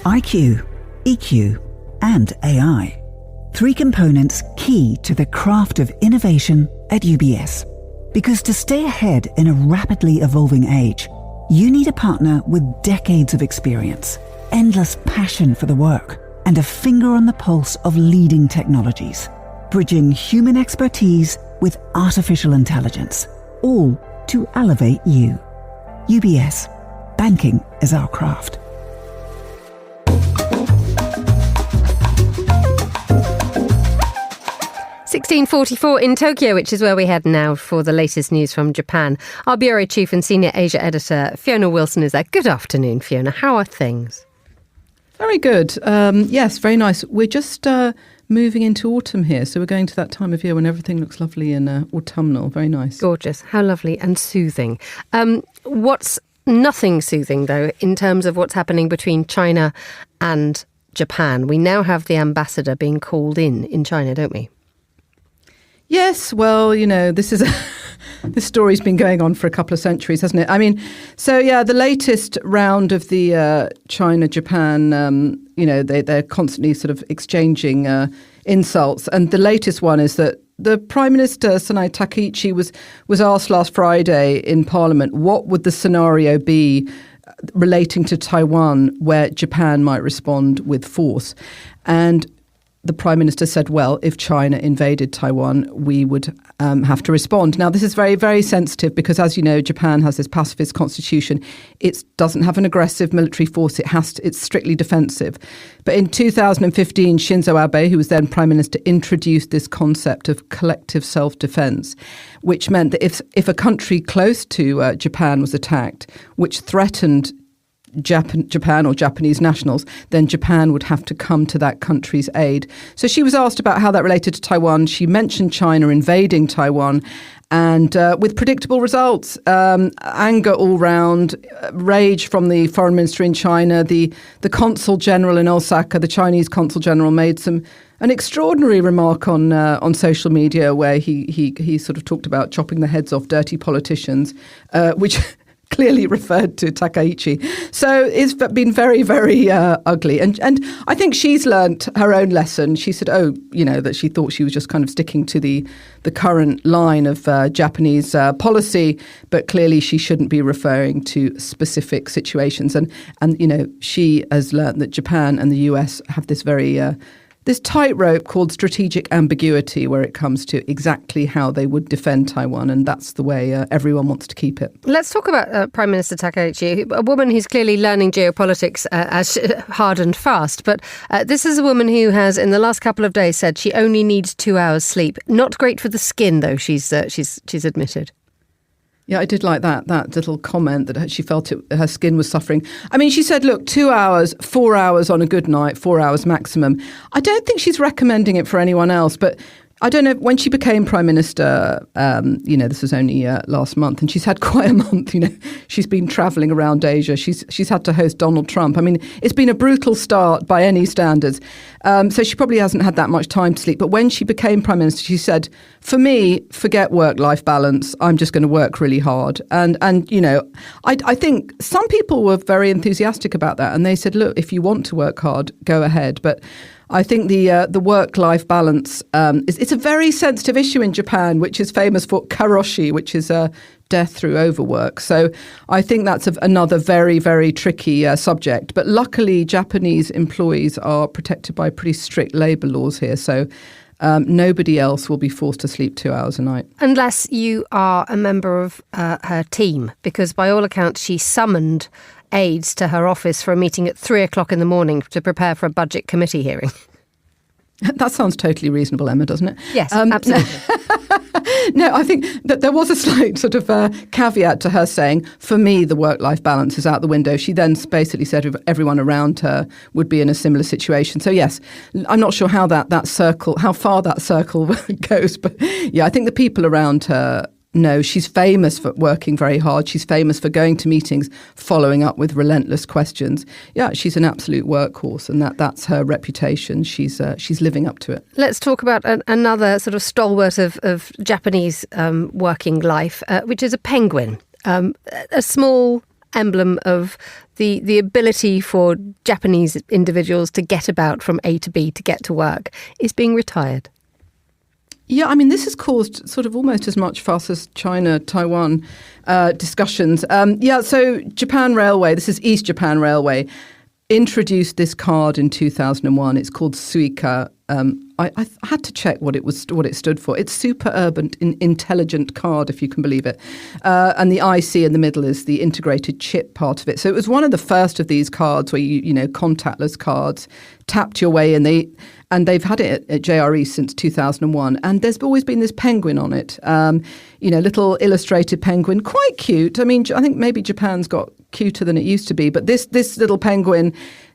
IQ, EQ, and AI. 3 components key to the craft of innovation at UBS. Because to stay ahead in a rapidly evolving age, you need a partner with decades of experience, endless passion for the work, and a finger on the pulse of leading technologies, bridging human expertise with artificial intelligence, all to elevate you. UBS. Banking is our craft.
(16:44) in Tokyo, which is where we head now for the latest news from Japan. Our bureau chief and senior Asia editor, Fiona Wilson, is there. Good afternoon, Fiona. How are things?
Very good. Yes, very nice. We're just moving into autumn here, so we're going to that time of year when everything looks lovely and autumnal. Very nice.
Gorgeous. How lovely and soothing. What's nothing soothing, though, in terms of what's happening between China and Japan? We now have the ambassador being called in China, don't we?
Yes, well, you know, this is this story's been going on for a couple of centuries, hasn't it? I mean, so yeah, the latest round of the China-Japan, they're constantly sort of exchanging insults. And the latest one is that the Prime Minister, Sanai Takaichi, was asked last Friday in Parliament, what would the scenario be relating to Taiwan where Japan might respond with force? And the Prime Minister said, well, if China invaded Taiwan, we would have to respond. Now, this is very, very sensitive because, as you know, Japan has this pacifist constitution. It doesn't have an aggressive military force. It's strictly defensive. But in 2015, Shinzo Abe, who was then Prime Minister, introduced this concept of collective self-defense, which meant that if a country close to Japan was attacked, which threatened Japan or Japanese nationals, then Japan would have to come to that country's aid. So she was asked about how that related to Taiwan. She mentioned China invading Taiwan, and with predictable results, anger all round, rage from the foreign minister in China. The consul general in Osaka, the Chinese consul general, made an extraordinary remark on social media where he sort of talked about chopping the heads off dirty politicians, which clearly referred to Takaichi. So it's been very, very ugly. And I think she's learnt her own lesson. She said, that she thought she was just kind of sticking to the current line of Japanese policy, but clearly she shouldn't be referring to specific situations. And she has learnt that Japan and the US have this very this tightrope called strategic ambiguity, where it comes to exactly how they would defend Taiwan, and that's the way everyone wants to keep it.
Let's talk about Prime Minister Takaichi, a woman who's clearly learning geopolitics as hard and fast. But this is a woman who has, in the last couple of days, said she only needs 2 hours sleep. Not great for the skin, though. She's admitted.
Yeah, I did like that little comment that she felt her skin was suffering. I mean, she said, look, 2 hours, 4 hours on a good night, 4 hours maximum. I don't think she's recommending it for anyone else, but I don't know, when she became Prime Minister, this was only last month, and she's had quite a month, she's been travelling around Asia. She's had to host Donald Trump. I mean, it's been a brutal start by any standards. So she probably hasn't had that much time to sleep. But when she became Prime Minister, she said, for me, forget work-life balance. I'm just going to work really hard. And I think some people were very enthusiastic about that. And they said, look, if you want to work hard, go ahead. But I think the work-life balance it's a very sensitive issue in Japan, which is famous for karoshi, which is death through overwork. So I think that's another very, very tricky subject. But luckily, Japanese employees are protected by pretty strict labour laws here. So nobody else will be forced to sleep 2 hours a night. Unless you are a member of her team, because by all accounts, she summoned aides to her office for a meeting at 3:00 in the morning to prepare for a budget committee hearing. That sounds totally reasonable, Emma, doesn't it? Yes, absolutely. No, I think that there was a slight sort of caveat to her saying, for me, the work-life balance is out the window. She then basically said everyone around her would be in a similar situation. So, yes, I'm not sure how how far that circle goes. But, yeah, I think the people around her, no, she's famous for working very hard. She's famous for going to meetings, following up with relentless questions. Yeah, she's an absolute workhorse, and that's her reputation. She's living up to it. Let's talk about another sort of stalwart of Japanese working life, which is a penguin, a small emblem of the ability for Japanese individuals to get about from A to B to get to work, is being retired. Yeah, I mean, this has caused sort of almost as much fuss as China-Taiwan discussions. So Japan Railway, this is East Japan Railway, introduced this card in 2001. It's called Suica. I had to check what it stood for. It's Super Urban Intelligent Card, if you can believe it. And the IC in the middle is the integrated chip part of it. So it was one of the first of these cards where contactless cards, tapped your way in. They've had it at JRE since 2001. And there's always been this penguin on it, little illustrated penguin, quite cute. I mean, I think maybe Japan's got cuter than it used to be. But this little penguin,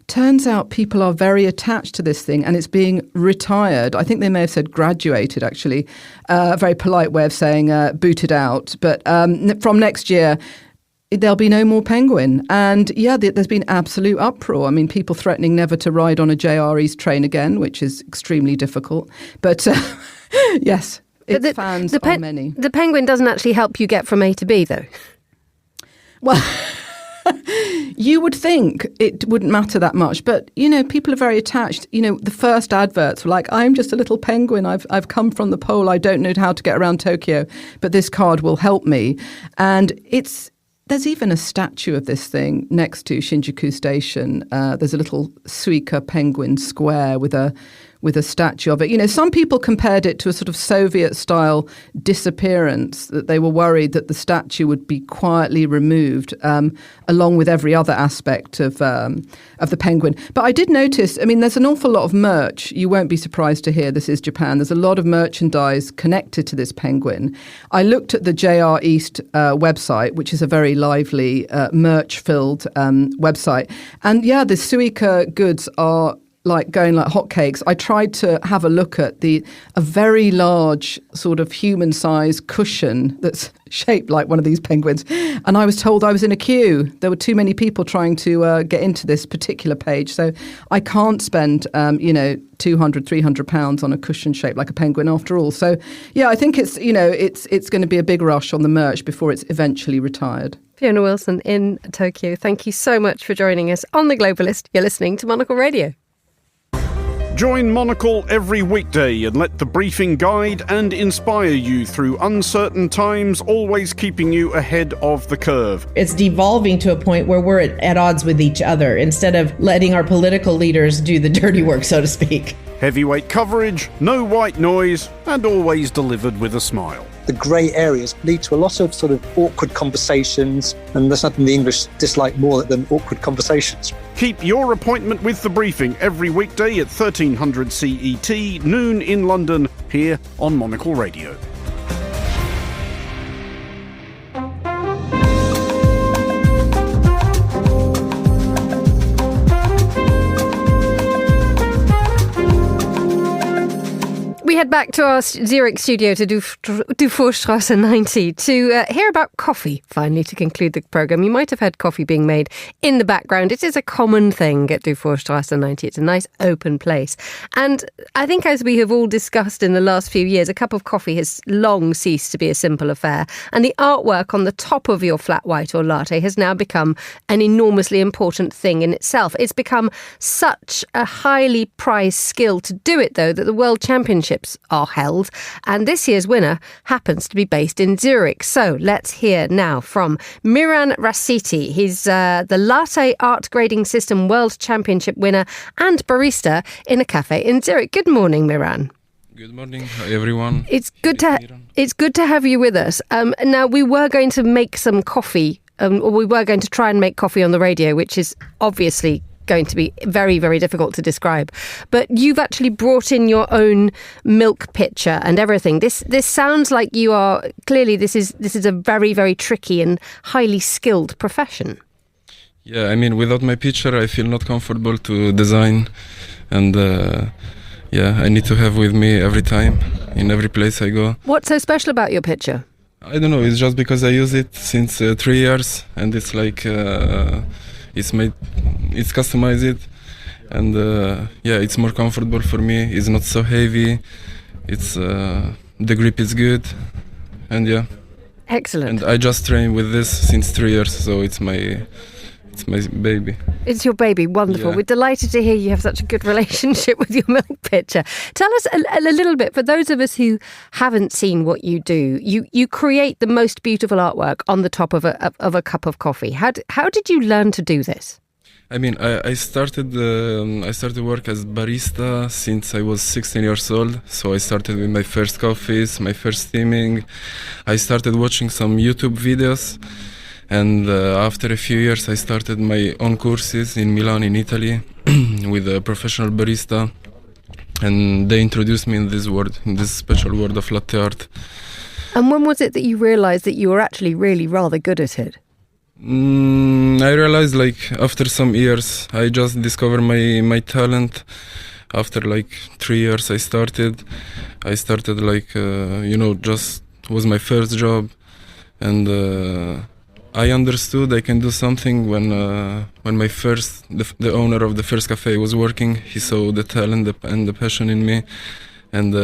turns out people are very attached to this thing, and it's being retired. I think they may have said graduated, actually. A very polite way of saying booted out. But from next year, there'll be no more penguin. And yeah, there's been absolute uproar. I mean, people threatening never to ride on a JRE's train again, which is extremely difficult. But yes, Its fans are many.
The penguin doesn't actually help you get from A to B, though.
Well, you would think it wouldn't matter that much, but, people are very attached. The first adverts were like, I'm just a little penguin. I've come from the pole. I don't know how to get around Tokyo, but this card will help me. And there's even a statue of this thing next to Shinjuku Station. There's a little Suica penguin square with a statue of it. Some people compared it to a sort of Soviet-style disappearance, that they were worried that the statue would be quietly removed, along with every other aspect of the penguin. But I did notice, there's an awful lot of merch. You won't be surprised to hear this is Japan. There's a lot of merchandise connected to this penguin. I looked at the JR East website, which is a very lively, merch-filled website. And yeah, the Suica goods are going like hotcakes. I tried to have a look at a very large sort of human-sized cushion that's shaped like one of these penguins, and I was told I was in a queue. There were too many people trying to get into this particular page, so I can't spend £200-300 on a cushion shaped like a penguin after all. So yeah, I think it's going to be a big rush on the merch before it's eventually retired.
Fiona Wilson in Tokyo, thank you so much for joining us on The Globalist. You're listening to Monocle Radio.
Join Monocle every weekday and let the briefing guide and inspire you through uncertain times, always keeping you ahead of the curve.
It's devolving to a point where we're at odds with each other instead of letting our political leaders do the dirty work, so to speak.
Heavyweight coverage, no white noise, and always delivered with a smile.
The grey areas lead to a lot of sort of awkward conversations, and there's nothing the English dislike more than awkward conversations.
Keep your appointment with the briefing every weekday at 1300 CET, noon in London, here on Monocle Radio.
We head back to our Zurich studio to Dufourstrasse 90 to hear about coffee, finally, to conclude the programme. You might have heard coffee being made in the background. It is a common thing at Dufourstrasse 90. It's a nice open place. And I think, as we have all discussed in the last few years, a cup of coffee has long ceased to be a simple affair. And the artwork on the top of your flat white or latte has now become an enormously important thing in itself. It's become such a highly prized skill to do it, though, that the World Championships are held, and this year's winner happens to be based in Zurich. So let's hear now from Miran Rassiti. He's the Latte Art Grading System World Championship winner and barista in a cafe in Zurich. Good morning, Miran.
Good morning, everyone.
It's good to have you with us. Now, we were going to make some coffee, or we were going to try and make coffee on the radio, which is obviously going to be very, very difficult to describe. But you've actually brought in your own milk pitcher and everything. This sounds like you are clearly this is a very, very tricky and highly skilled profession.
Yeah, without my pitcher, I feel not comfortable to design, and I need to have with me every time in every place I go.
What's so special about your pitcher?
I don't know. It's just because I use it since 3 years, and it's like. It's customized, and it's more comfortable for me. It's not so heavy. It's the grip is good, and yeah.
Excellent.
And I just train with this since 3 years, so it's my baby.
It's your baby. Wonderful.
Yeah.
We're delighted to hear you have such a good relationship with your milk pitcher. Tell us a little bit, for those of us who haven't seen what you do, you create the most beautiful artwork on the top of a cup of coffee. How did you learn to do this?
I started work as barista since I was 16 years old. So I started with my first coffees, my first steaming. I started watching some YouTube videos. And after a few years, I started my own courses in Milan, in Italy, with a professional barista. And they introduced me in this special world of latte art.
And when was it that you realised that you were actually really rather good at it?
I realized, after some years, I just discovered my talent. After 3 years, I started just was my first job, and I understood I can do something when the owner of the first cafe was working. He saw the talent and the passion in me, and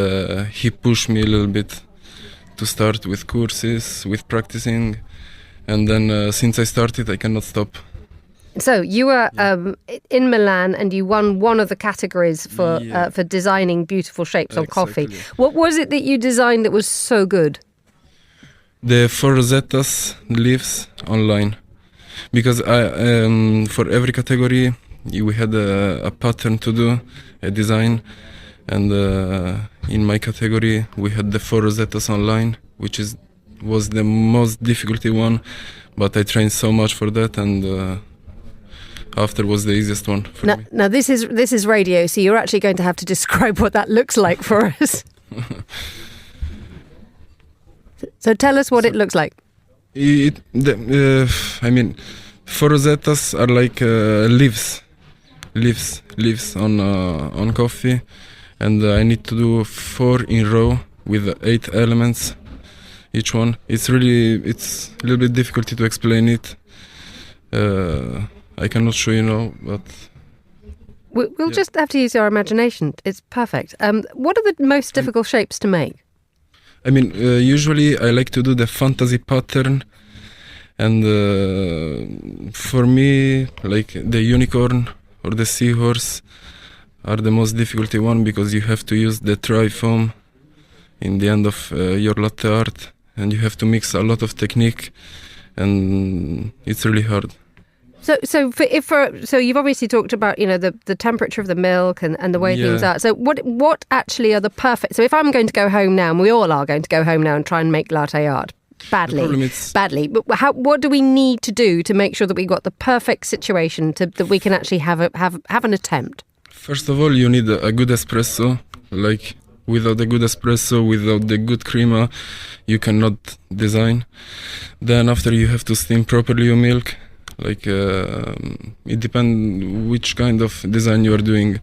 he pushed me a little bit to start with courses, with practicing, and then since I started, I cannot stop.
So you were in Milan and you won one of the categories for designing beautiful shapes on coffee. What was it that you designed that was so good?
The 4 Rosettas leaves online, because for every category we had a pattern to do, a design, and in my category we had the 4 Rosettas online, which was the most difficult one, but I trained so much for that, and after was the easiest one for me.
Now this is radio, so you're actually going to have to describe what that looks like for us. So tell us what it looks like.
I mean, 4 Rosettas are like leaves on coffee, and I need to do 4 in row with 8 elements each one. It's a little bit difficult to explain it. I cannot show you now, but
we'll just have to use our imagination. It's perfect. What are the most difficult shapes to make?
I mean, usually I like to do the fantasy pattern, and for me, like the unicorn or the seahorse are the most difficult one, because you have to use the tri-foam in the end of your latte art, and you have to mix a lot of technique, and it's really hard.
So you've obviously talked about, you know, the temperature of the milk and the way things are. So what actually are the perfect? So if I'm going to go home now, and we all are going to go home now and try and make latte art badly, but what do we need to do to make sure that we got the perfect situation that we can actually have an attempt?
First of all, you need a good espresso. Like, without a good espresso, without the good crema, you cannot design. Then after, you have to steam properly your milk. Like, it depends which kind of design you are doing.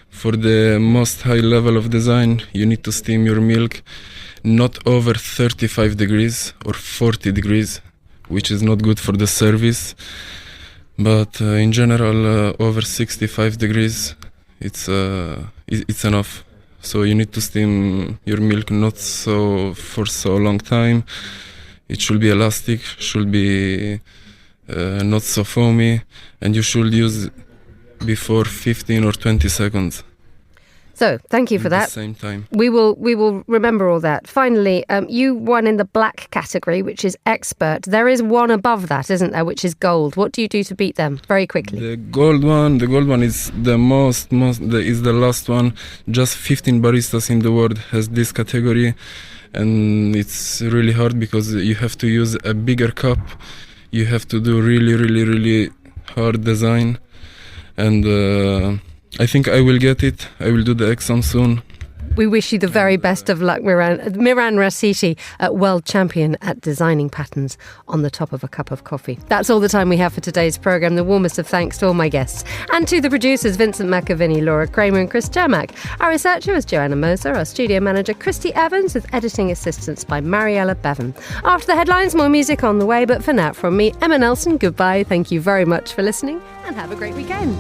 For the most high level of design, you need to steam your milk not over 35 degrees or 40 degrees, which is not good for the service. But in general, over 65 degrees, it's enough. So you need to steam your milk not for so long time. It should be elastic, should be not so foamy, and you should use before 15 or 20 seconds.
So, thank you for that.
At the same time.
We will remember all that. Finally, you won in the black category, which is expert. There is one above that, isn't there, which is gold. What do you do to beat them? Very quickly.
The gold one is is the last one. Just 15 baristas in the world has this category, and it's really hard because you have to use a bigger cup. You have to do really, really, really hard design, and I think I will get it. I will do the exam soon.
We wish you the very best of luck, Miran Rasiti, world champion at designing patterns on the top of a cup of coffee. That's all the time we have for today's programme. The warmest of thanks to all my guests and to the producers Vincent McAviney, Laura Kramer and Chris Jermack. Our researcher was Joanna Moser, our studio manager Christy Evans, with editing assistance by Mariella Bevan. After the headlines, more music on the way, but for now from me, Emma Nelson, goodbye. Thank you very much for listening and have a great weekend.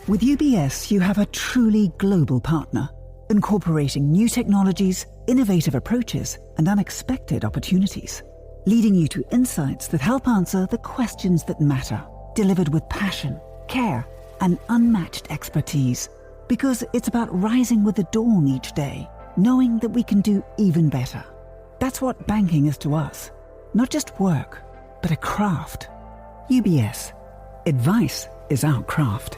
With UBS, you have a truly global partner, incorporating new technologies, innovative approaches, and unexpected opportunities, leading you to insights that help answer the questions that matter, delivered with passion, care, and unmatched expertise. Because it's about rising with the dawn each day, knowing that we can do even better. That's what banking is to us. Not just work, but a craft. UBS. Advice is our craft.